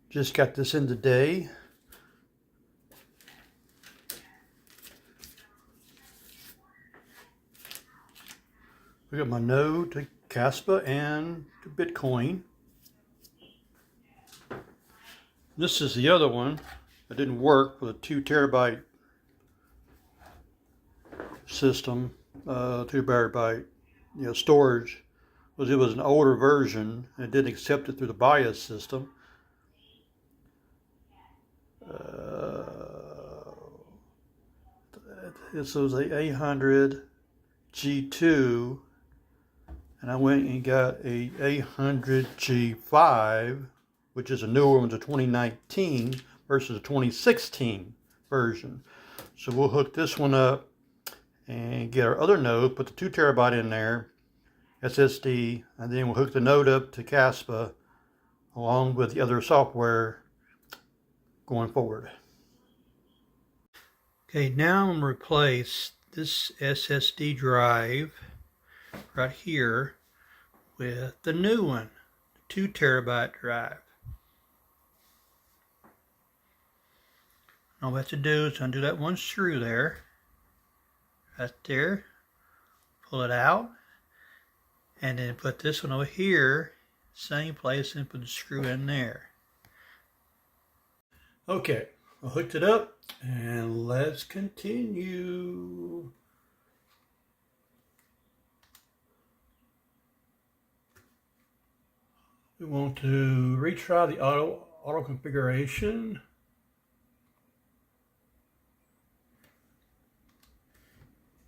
Just got this in today. We got my node to Caspa and to Bitcoin. This is the other one that didn't work with a 2 terabyte system, 2 terabyte storage. It was an older version and it didn't accept it through the BIOS system. This was a 800 G2, and I went and got a 800 G5, which is a newer one, to 2019 versus a 2016 version. So we'll hook this one up and get our other node, put the 2 terabyte in there, SSD, and then we'll hook the node up to Caspa along with the other software going forward. Okay, now I'm going to replace this SSD drive right here with the new one, the 2 terabyte drive. All we have to do is undo that one screw there, right there, pull it out, and then put this one over here, same place, and put the screw in there. Okay, I hooked it up, and let's continue. We want to retry the auto configuration.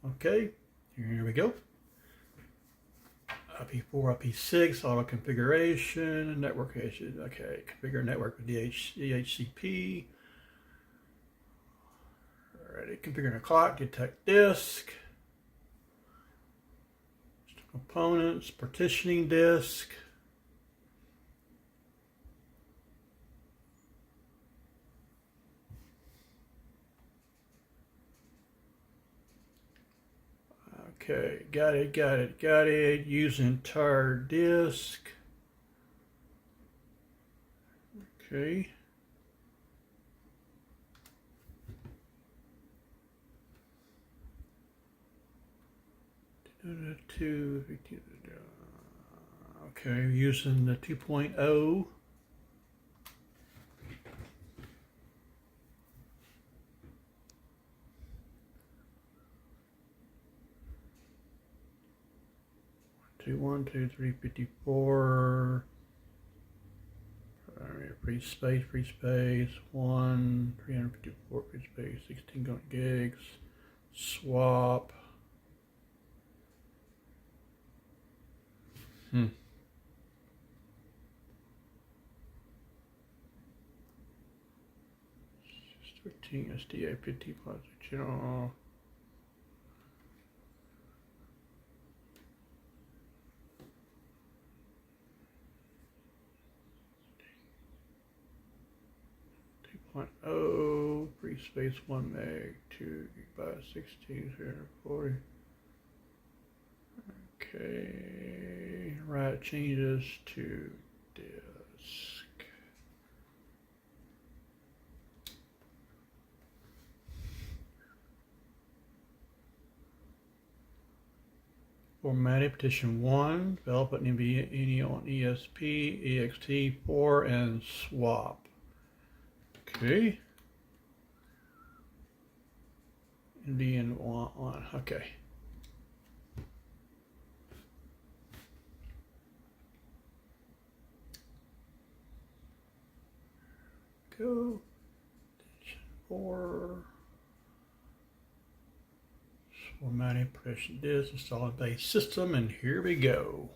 Okay, here we go. IP4, IP6, auto configuration, network issues. Okay, configure network with DHCP. Alrighty, configuring a clock, detect disk, components, partitioning disk. Okay, got it. Use entire disk. Okay. Okay, using the 2.0. One, two, three, 54. Free space, 1, 354, free space, 16 gigs. Swap. Hmm. 13 SDA 50 plus general. Oh, free space 1 meg, 2 gigabytes, 16, 340. Okay, right, changes to disk. Formatting partition 1, develop an NVMe on ESP, ext4, and swap. Okay. NVN1, okay. Go. 4. Formatting partition disk, install a base system, and here we go.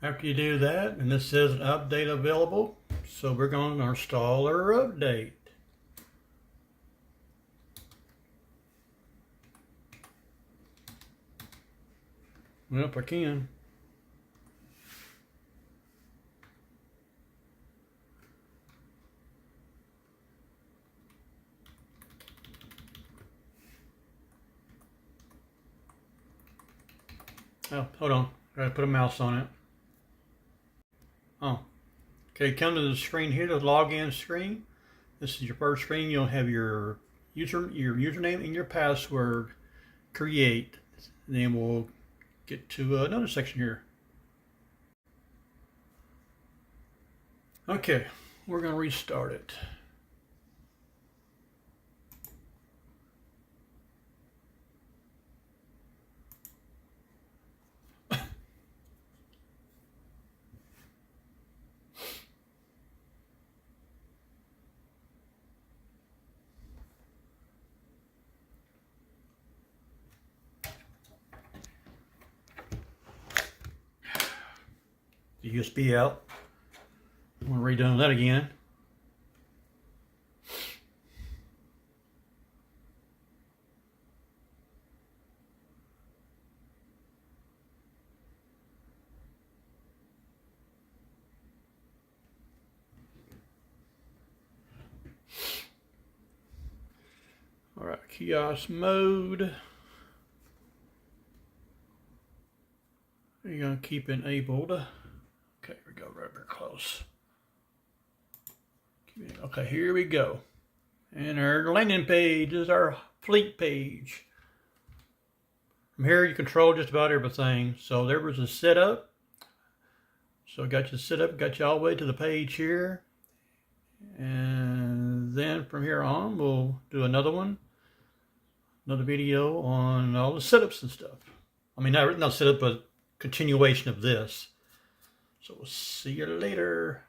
After you do that, and this says an update available, so we're going to install our update. Well, if I can. Oh, hold on. Gotta put a mouse on it. Oh. Okay, come to the screen here, the login screen. This is your first screen. You'll have your username and your password. Create. And then we'll get to another section here. Okay, we're gonna restart it. The USB out. I'm gonna redo that again. All right, kiosk mode. You're gonna keep enabled. Okay, here we go, right very close. Okay, here we go. And our landing page is our fleet page. From here you control just about everything. So there was a setup. So got you set up, got you all the way to the page here. And then from here on, we'll do another video on all the setups and stuff. I mean, not setup, but continuation of this. So we'll see you later.